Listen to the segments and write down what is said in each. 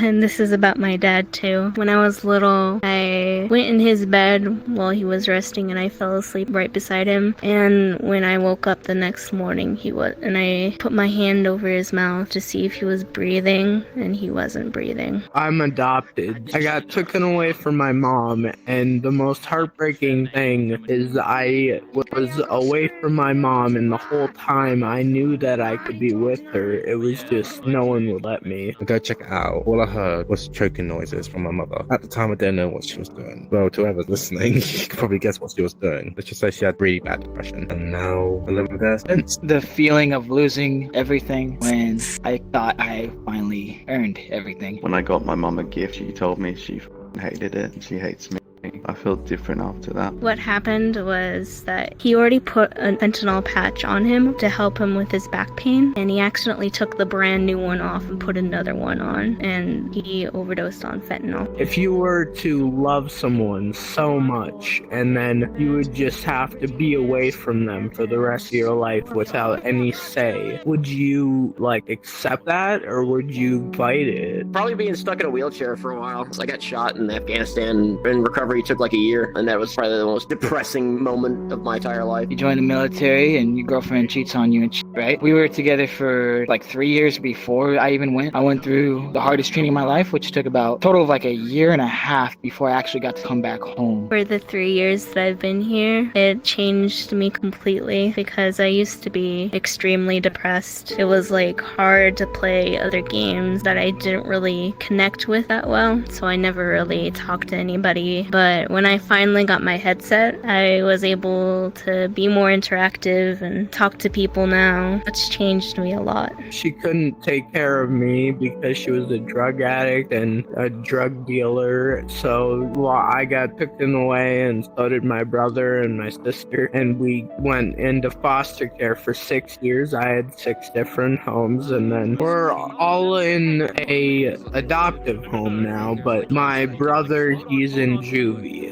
And this is about my dad too. When I was little, I went in his bed while he was resting and I fell asleep right beside him. And when I woke up the next morning, and I put my hand over his mouth to see if he was breathing, and he wasn't breathing. I'm adopted. I got taken away from my mom, and the most heartbreaking thing is I was away from my mom, and the whole time I knew that I could be with her. It was just no one would let me. I go check it out. All I heard was choking noises from my mother. At the time, I didn't know what she was doing. Well, to whoever's listening, you can probably guess what she was doing. Let's just say she had really bad depression, and now I live with her since. The feeling of losing everything when I thought I finally earned everything. When I got my mum a gift, she told me she hated it and she hates me. I felt different after that. What happened was that he already put a fentanyl patch on him to help him with his back pain, and he accidentally took the brand new one off and put another one on, and he overdosed on fentanyl. If you were to love someone so much and then you would just have to be away from them for the rest of your life without any say, would you accept that, or would you fight it? Probably being stuck in a wheelchair for a while. I got shot in Afghanistan. In recovery took like a year, and that was probably the most depressing moment of my entire life. You join the military and your girlfriend cheats on you and shit, right? We were together for like 3 years before I even went. I went through the hardest training of my life, which took about a total of like a year and a half before I actually got to come back home. For the 3 years that I've been here, it changed me completely because I used to be extremely depressed. It was hard to play other games that I didn't really connect with that well, so I never really talked to anybody. But when I finally got my headset, I was able to be more interactive and talk to people now. It's changed me a lot. She couldn't take care of me because she was a drug addict and a drug dealer. So I got taken away, and so did my brother and my sister. And we went into foster care for 6 years. I had 6 different homes, and then we're all in a adoptive home now. But my brother, he's in juvie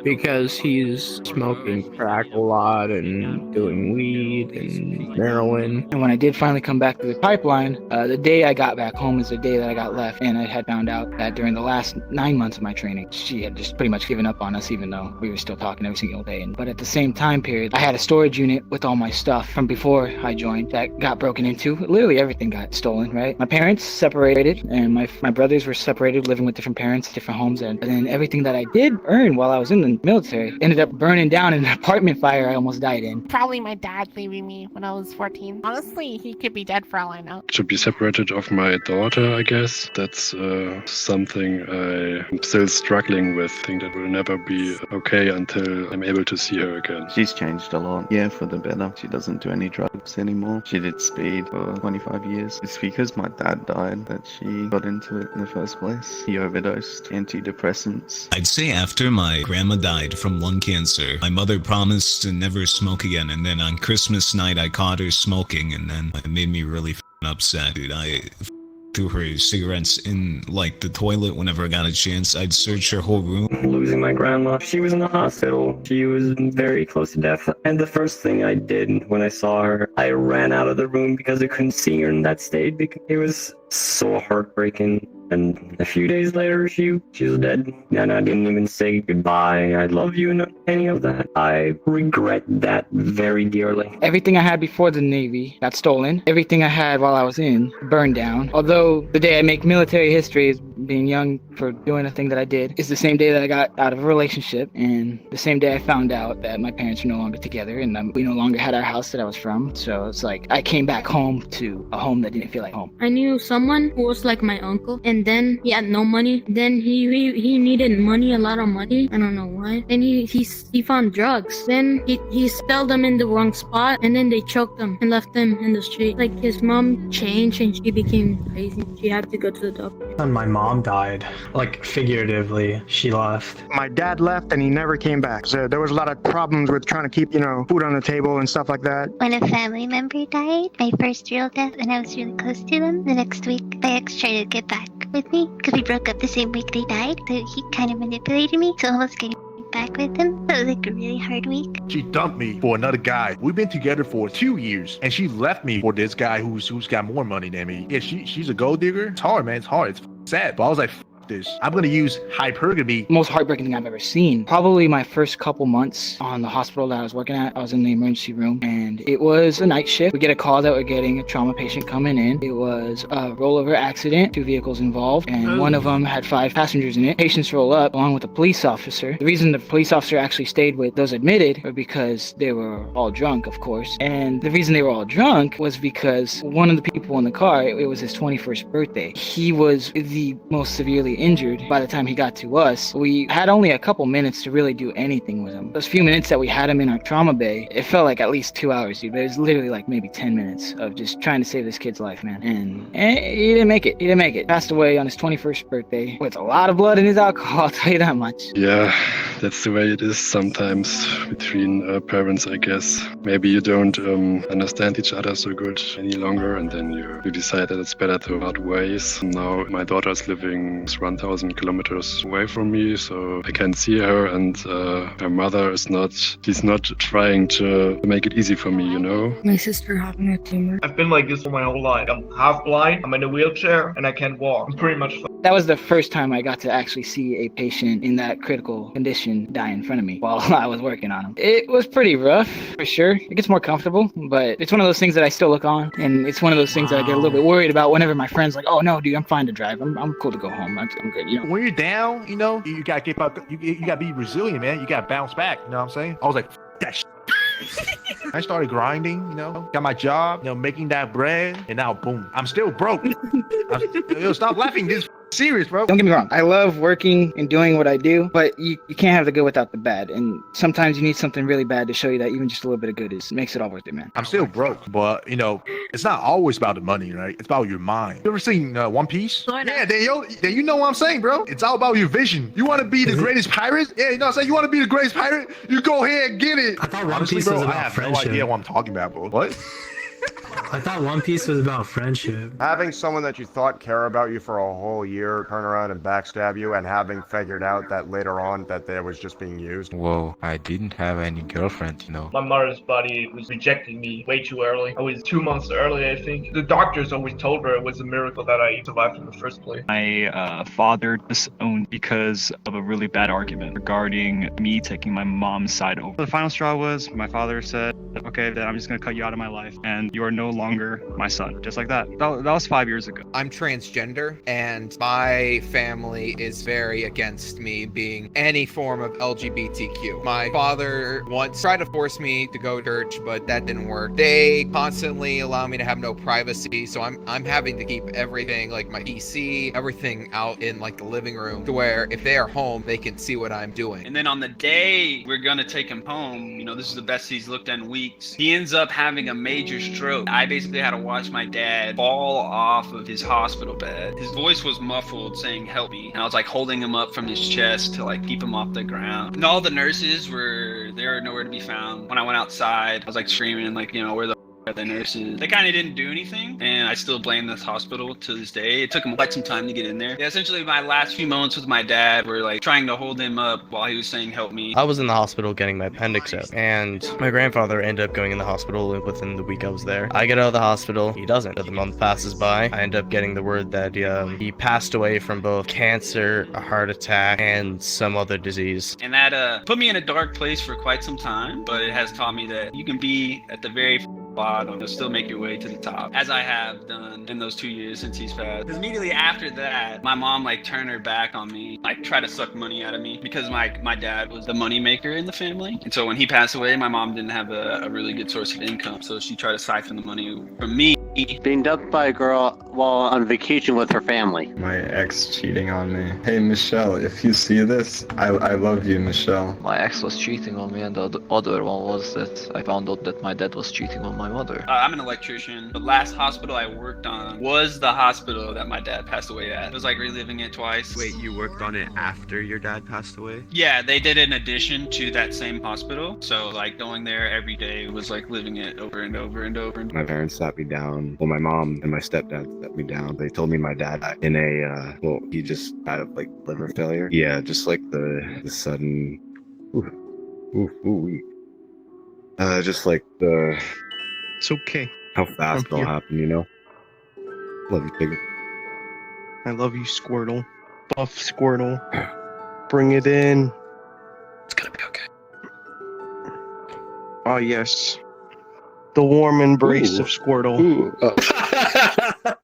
because he's smoking crack a lot and doing weed and heroin. And when I did finally come back to the pipeline, the day I got back home is the day that I got left. And I had found out that during the last 9 months of my training, she had just pretty much given up on us, even though we were still talking every single day. But at the same time period, I had a storage unit with all my stuff from before I joined that got broken into. Literally everything got stolen, right? My parents separated, and my brothers were separated, living with different parents, different homes. And then everything that I did earn while I was in the military ended up burning down in an apartment fire I almost died in. Probably my dad leaving me when I was 14. Honestly, he could be dead for all I know. To be separated of my daughter, I guess. That's something I'm still struggling with. I think that will never be okay until I'm able to see her again. She's changed a lot. Yeah, for the better. She doesn't do any drugs anymore. She did speed for 25 years. It's because my dad died that she got into it in the first place. He overdosed antidepressants. I'd say after my grandma died from lung cancer, my mother promised to never smoke again, and then on Christmas night I caught her smoking, and then it made me really upset, dude. I threw her cigarettes in the toilet whenever I got a chance. I'd search her whole room. Losing my grandma, she was in the hospital. She was very close to death. And the first thing I did when I saw her, I ran out of the room because I couldn't see her in that state, because it was so heartbreaking. And a few days later, she was dead. And I didn't even say goodbye, I love you, none any of that. I regret that very dearly. Everything I had before the Navy got stolen. Everything I had while I was in burned down. Although the day I make military history is being young for doing a thing that I did. It's the same day that I got out of a relationship, and the same day I found out that my parents were no longer together, and we no longer had our house that I was from. So it's like I came back home to a home that didn't feel like home. I knew someone who was like my uncle, and then he had no money. Then he needed money, a lot of money. I don't know why. Then he found drugs. Then he spelled them in the wrong spot, and then they choked him and left him in the street. Like his mom changed and she became crazy. She had to go to the doctor. And my mom died, figuratively, she left. My dad left and he never came back. So there was a lot of problems with trying to keep, food on the table and stuff like that. When a family member died, my first real death, and I was really close to them, the next week, my ex tried to get back with me because we broke up the same week they died. So he kind of manipulated me to almost getting back with him. That was a really hard week. She dumped me for another guy. We've been together for 2 years, and she left me for this guy who's got more money than me. Yeah, she's a gold digger. It's hard, man. It's hard. It's sad. But I was like, this. I'm gonna use hypergamy. Most heartbreaking thing I've ever seen. Probably my first couple months on the hospital that I was working at. I was in the emergency room and it was a night shift. We get a call that we're getting a trauma patient coming in. It was a rollover accident, 2 vehicles involved, and one of them had 5 passengers in it. Patients roll up along with a police officer. The reason the police officer actually stayed with those admitted were because they were all drunk, of course. And the reason they were all drunk was because one of the people in the car, it was his 21st birthday. He was the most severely injured by the time he got to us. We had only a couple minutes to really do anything with him. Those few minutes that we had him in our trauma bay, it felt like at least 2 hours, dude. But it was literally like maybe 10 minutes of just trying to save this kid's life, man. And he didn't make it. He didn't make it. Passed away on his 21st birthday with a lot of blood in his alcohol, I'll tell you that much. Yeah, that's the way it is sometimes between parents, I guess. Maybe you don't understand each other so good any longer, and then you decide that it's better to part ways. Now my daughter's living 1,000 kilometers away from me, so I can't see her, and her mother she's not trying to make it easy for me, you know? My sister having a tumor. I've been like this for my whole life. I'm half blind, I'm in a wheelchair, and I can't walk. I'm pretty much That was the first time I got to actually see a patient in that critical condition die in front of me while I was working on him. It was pretty rough, for sure. It gets more comfortable, but it's one of those things that I still look on, and it's one of those things that I get a little bit worried about whenever my friends like, oh no, dude, I'm fine to drive. I'm cool to go home. I'm good, you know? When you're down, you know, you gotta get up. You gotta be resilient, man. You gotta bounce back. You know what I'm saying? I was like, that shit. I started grinding, you know, got my job, you know, making that bread, and now boom, I'm still broke. Stop laughing. This is serious, bro. Don't get me wrong. I love working and doing what I do, but you can't have the good without the bad. And sometimes you need something really bad to show you that even just a little bit of good makes it all worth it, man. I'm still broke, but you know, it's not always about the money, right? It's about your mind. You ever seen One Piece? Yeah, then you know what I'm saying, bro. It's all about your vision. You want to be the greatest pirate? Yeah, you know what I'm saying? You want to be the greatest pirate? You go ahead and get it. I thought One Honestly, Piece bro, was I about have friendship. no idea what I'm talking about, bro. What? I thought One Piece was about friendship. Having someone that you thought care about you for a whole year turn around and backstab you, and having figured out that later on that they was just being used. Well, I didn't have any girlfriend, you know. my mother's body was rejecting me way too early. I was 2 months early, I think. The doctors always told her it was a miracle that I survived in the first place. My father disowned because of a really bad argument regarding me taking my mom's side over. The final straw was my father said, okay, then I'm just going to cut you out of my life and you are no longer my son. Just like that. That was 5 years ago. I'm transgender and my family is very against me being any form of LGBTQ. My father once tried to force me to go to church, but that didn't work. They constantly allow me to have no privacy, so I'm having to keep everything, like my PC, everything out in like the living room, to where if they are home, they can see what I'm doing. And then on the day we're gonna take him home, you know, this is the best he's looked in weeks, he ends up having a major stroke. I basically had to watch my dad fall off of his hospital bed. His voice was muffled saying, help me. And I was like holding him up from his chest to like keep him off the ground. And all the nurses were nowhere to be found. When I went outside, I was like screaming like, you know, where the are the nurses? They kind of didn't do anything, and I still blame this hospital to this day. It took him quite some time to get in there. Yeah, essentially my last few moments with my dad were like trying to hold him up while he was saying help me. I was in the hospital getting my appendix out, and my grandfather ended up going in the hospital within the week I was there. I get out of the hospital, he doesn't. The month passes by, I end up getting the word that he passed away from both cancer, a heart attack, and some other disease. And that put me in a dark place for quite some time, but it has taught me that you can be at the very bottom and still make your way to the top, as I have done in those 2 years since he's passed. Because immediately after that, my mom like turned her back on me, like tried to suck money out of me, because my dad was the money maker in the family. And so when he passed away, my mom didn't have a really good source of income, so she tried to siphon the money from me. Being dumped by a girl while on vacation with her family. My ex cheating on me. Hey Michelle, if you see this, I love you, Michelle. My ex was cheating on me, and the other one was that I found out that my dad was cheating on my mother. I'm an electrician. The last hospital I worked on was the hospital that my dad passed away at. It was like reliving it twice. Wait, you worked on it after your dad passed away? Yeah, they did it in addition to that same hospital. So like going there every day was like living it over and over and over. My parents sat me down. Well, my mom and my stepdad sat me down. They told me my dad died in a, he just died of like liver failure. Yeah, just like the sudden, just like the... It's okay. How fast it all happened, you know? Love you, Tigger. I love you, Squirtle. buff Squirtle. Bring it in. It's gonna be okay. Oh yes. The warm embrace Ooh. of Squirtle. Ooh. Oh.